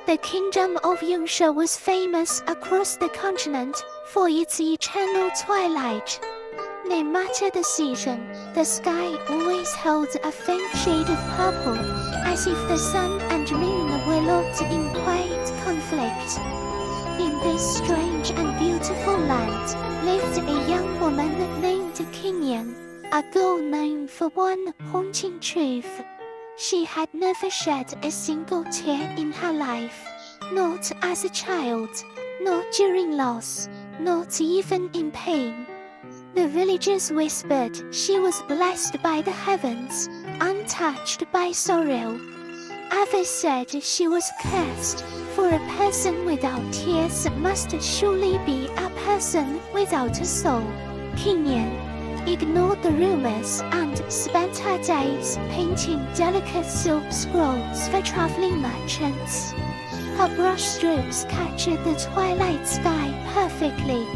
The kingdom of xianxia was famous across the continent for its eternal twilight. No matter the season, the sky always holds a faint shade of purple, as if the sun and moon were locked in quiet conflict. In this strange and beautiful land lived a young woman named Xianxia, a girl known for one haunting truth. She had never shed a single tear in her life, not as a child, not during loss, not even in pain. The villagers whispered she was blessed by the heavens, untouched by sorrow. Others said she was cursed, for a person without tears must surely be a person without a soul. Xianxia ignored the rumors and spent her days painting delicate silk scrolls for traveling merchants. Her brushstrokes captured the twilight sky perfectly,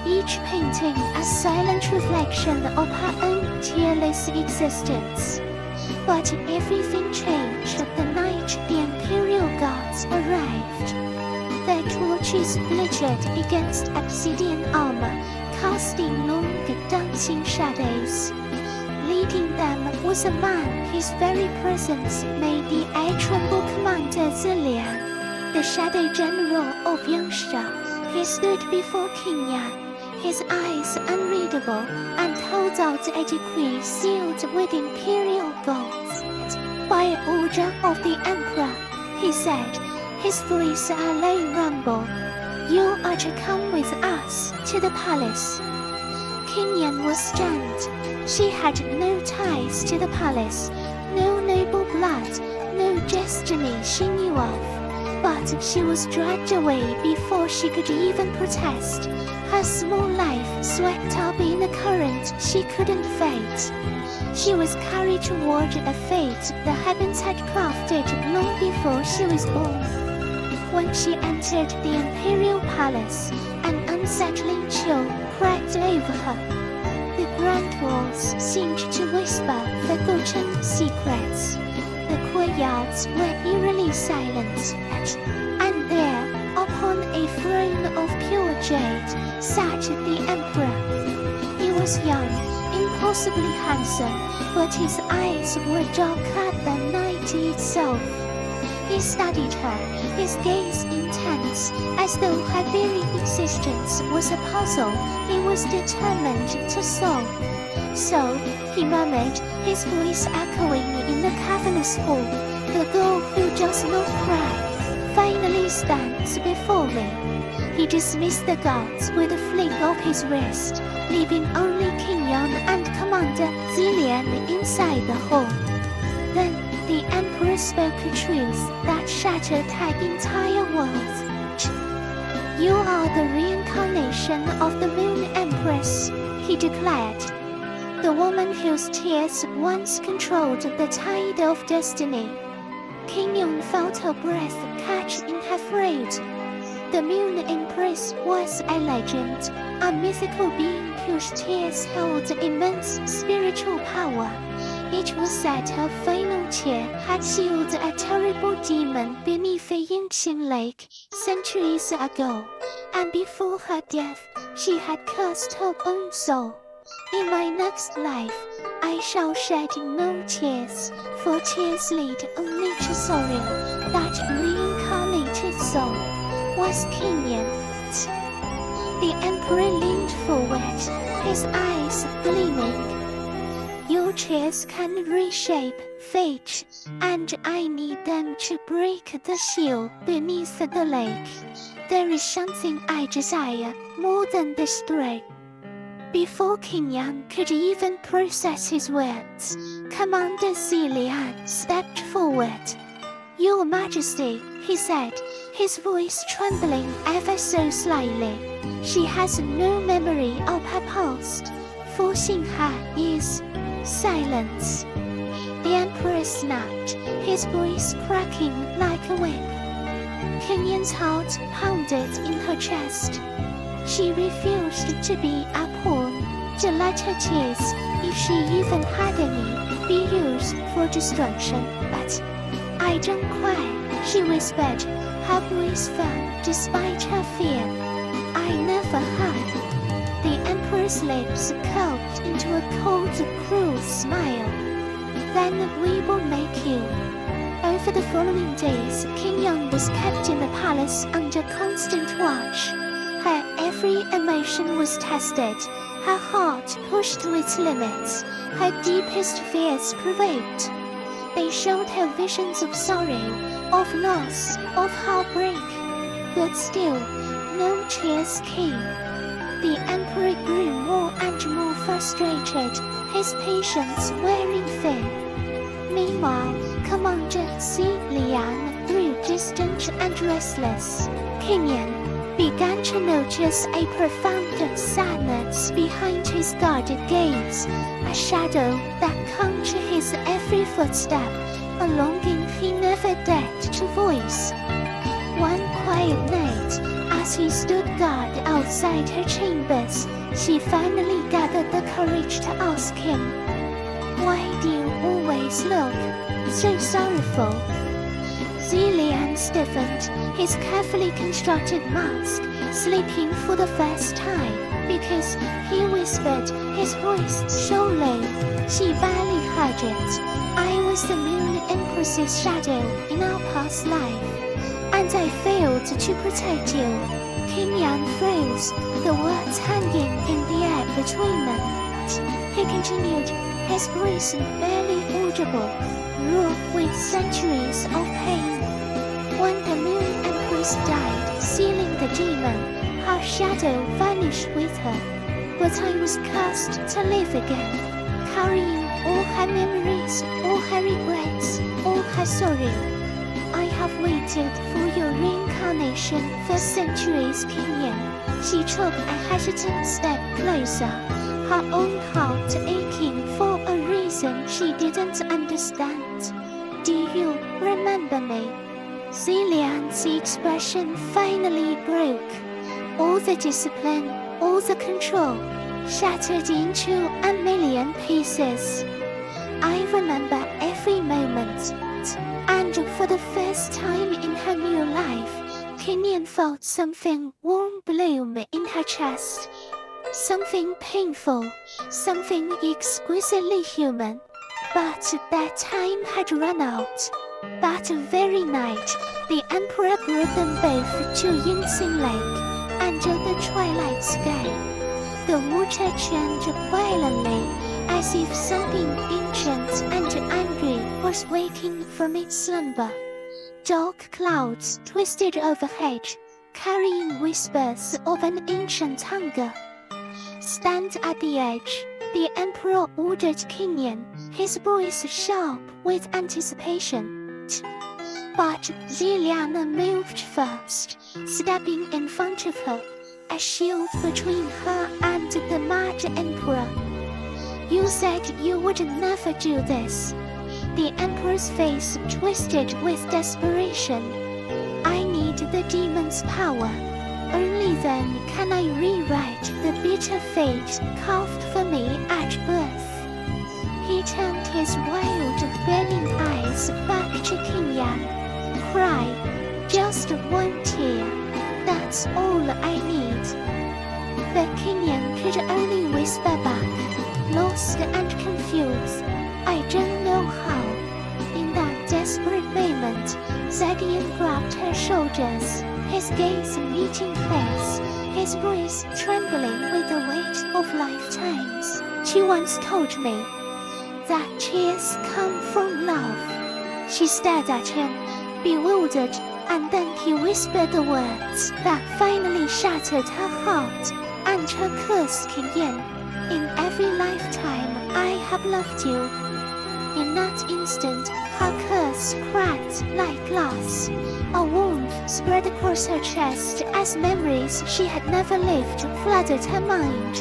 each painting a silent reflection of her own tearless existence. But everything changed the night the imperial guards arrived. Their torches glittered against obsidian armor, casting long, dancing shadows. Leading them was a man whose very presence made the air tremble. Commander Zilian, the shadow general of xianxia. He stood before Xianxia, his eyes unreadable, and held out a decree sealed with imperial gold. By order of the emperor, he said, his voice a low rumble, you are to come with us to the palace. Xianxia was stunned. She had no ties to the palace, no noble blood, no destiny she knew of. But she was dragged away before she could even protest. Her small life swept up in a current she couldn't fight. She was carried toward a fate the heavens had crafted long before she was born. When she entered the imperial palace, an unsettling chill crept over her. The grand walls seemed to whisper forgotten secrets. The courtyards were eerily silent, and there, upon a throne of pure jade, sat the emperor. He was young, impossibly handsome, but his eyes were darker than night itself. He studied her, his gaze intense, as though her very existence was a puzzle he was determined to solve. So, he murmured, his voice echoing in the cavernous hall, the girl who does not cry, finally stands before me. He dismissed the guards with a flick of his wrist, leaving only Xianxia and Commander Zilian inside the hall. Then, the emperor spoke a truth that shattered her entire world. You are the reincarnation of the Moon Empress, he declared. The woman whose tears once controlled the tide of destiny. Xianxia felt her breath catch in her throat. The Moon Empress was a legend, a mythical being whose tears held immense spiritual power. It was said her final tear had sealed a terrible demon beneath a Yingxing lake centuries ago, and before her death, she had cursed her own soul. In my next life, I shall shed no tears, for tears lead only to sorrow. That reincarnated soul was Xianxia. The emperor leaned forward, his eyes gleaming. Your tears can reshape fate, and I need them to break the seal beneath the lake. There is something I desire more than this thread. Before Xianxia could even process his words, Commander Zilian stepped forward. Your Majesty, he said, his voice trembling ever so slightly. She has no memory of her past. Forcing her is silence. The emperor snapped, his voice cracking like a whip. Xianxia's heart pounded in her chest. She refused to be a pawn, to let her tears, if she even had any, be used for destruction. But I don't cry, she whispered, her voice firm despite her fear. I never have. The Emperor's lips curved into a cold, cruel smile. Then we will make you. Over the following days, King Yang was kept in the palace under constant watch. Her every emotion was tested, her heart pushed to its limits, her deepest fears provoked. They showed her visions of sorrow, of loss, of heartbreak. But still, no tears came. The Emperor grew more and more frustrated, his patience wearing thin. Meanwhile, Commander Xi Lian grew distant and restless. King Yan began to notice a profound sadness behind his guarded gaze, a shadow that clung to his every footstep, a longing he never dared to voice. One quiet night, as he stood guard outside her chambers, she finally gathered the courage to ask him, "Why do you always look so sorrowful?" Zilian stiffened, his carefully constructed mask sleeping for the first time, because he whispered, his voice so low, she barely heard it. "I was the Moon Empress's shadow in our past life, and I failed to protect you." King Yan froze, the words hanging in the air between them. He continued, his voice barely audible, raw with centuries of pain. When the Moon Empress died, sealing the demon, her shadow vanished with her. But I was cursed to live again, carrying all her memories, all her regrets, all her sorrow. I have waited for your reincarnation for centuries, King Yan. She took a hesitant step closer, her own heart aching for a reason she didn't understand. "Do you remember me?" Zilian's expression finally broke. All the discipline, all the control, shattered into a million pieces. "I remember every moment." And for the first time in her new life, King Yan felt something warm bloom in her chest. Something painful, something exquisitely human. But their time had run out. That very night, the Emperor brought them both to Yingxing Lake, under the twilight sky. The water churned violently, as if something ancient and angry was waking from its slumber. Dark clouds twisted overhead, carrying whispers of an ancient hunger. "Stand at the edge," the Emperor ordered King Yan, his voice sharp with anticipation. But Ziliana moved first, stepping in front of her, a shield between her and the Mad Emperor. "You said you would never do this." The Emperor's face twisted with desperation. "I need the demon's power. Only then can I rewrite the bitter fate carved for me at birth." He turned his wild, burning eyes back to King Yan. "Cry. Just one tear. That's all I need." But King Yan could only whisper back, lost and confused, "I don't know how." In that desperate moment, Zedian grabbed her shoulders, his gaze meeting hers, his voice trembling with the weight of lifetimes. "She once told me that tears come from love." She stared at him, bewildered, and then he whispered the words that finally shattered her heart and her curse, "King Yan, in every lifetime I have loved you." In that instant, her curse cracked like glass. A warmth spread across her chest as memories she had never lived flooded her mind.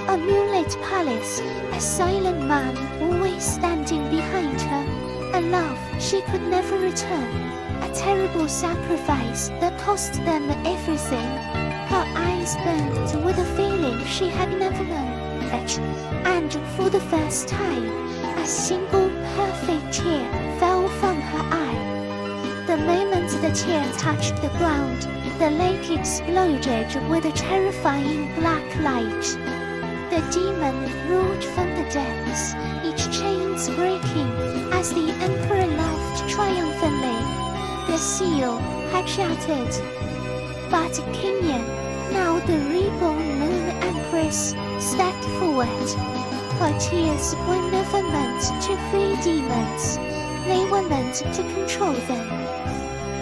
A moonlit palace, a silent man always standing behind her, a love she could never return, a terrible sacrifice that cost them everything. Her eyes burned with a feeling she had never known, and for the first time, a single perfect tear fell from her eye. The moment the chair touched the ground, the lake exploded with a terrifying black light. The demon roared from the depths, its chains breaking, as the emperor laughed triumphantly. The seal had shattered. But King Yan, now the reborn Moon Empress, stepped forward. Her tears were never meant to free demons. They were meant to control them.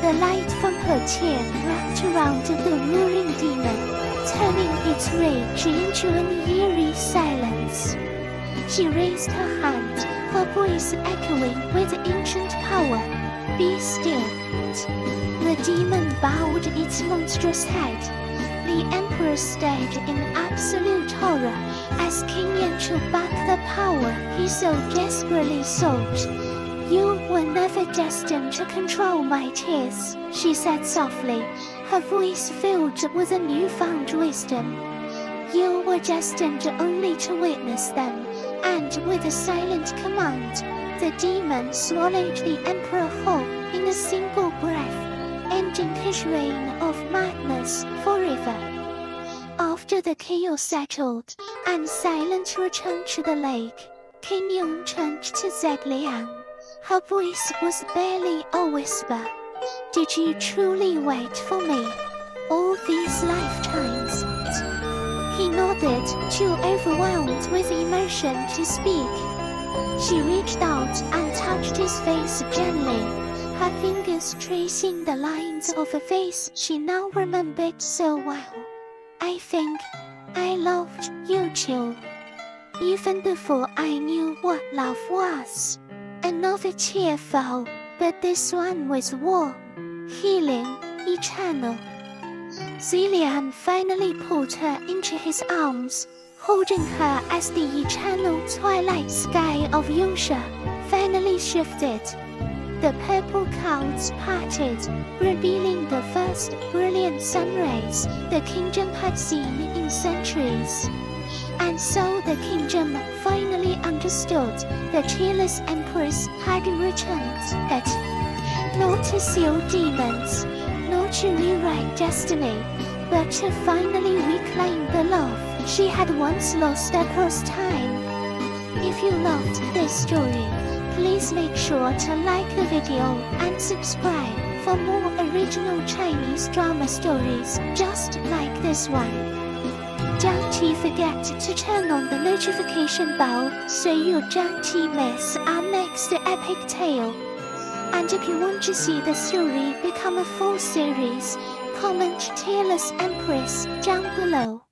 The light from her tear wrapped around the roaring demon, turning its rage into an eerie silence. She raised her hand, her voice echoing with ancient power. Be still. The demon bowed its monstrous head. The emperor stared in absolute horror as King Yan took back the power he so desperately sought. You were never destined to control my tears, she said softly, her voice filled with a newfound wisdom. You were destined only to witness them, and with a silent command, the demon swallowed the emperor whole in a single breath, ending his reign of madness forever. After the chaos settled, and silence returned to the lake, King Yong turned to Zed Liang. Her voice was barely a whisper. Did you truly wait for me all these lifetimes? He nodded, too overwhelmed with emotion to speak. She reached out and touched his face gently, her fingers tracing the lines of a face she now remembered so well. I think I loved you too, even before I knew what love was. Another tear fell, but this one was warm, healing, eternal. Zilian finally pulled her into his arms, holding her as the eternal twilight sky of Yusha finally shifted. The purple clouds parted, revealing the first brilliant sunrays the kingdom had seen in centuries. And so the kingdom finally understood the Tearless Empress had returned, that not to seal demons, not to rewrite destiny, but to finally reclaim the love she had once lost across time. If you loved this story, please make sure to like the video and subscribe for more original Chinese drama stories just like this one. Don't forget to turn on the notification bell so you don't miss our next epic tale. And if you want to see the story become a full series, comment Tearless Empress down below.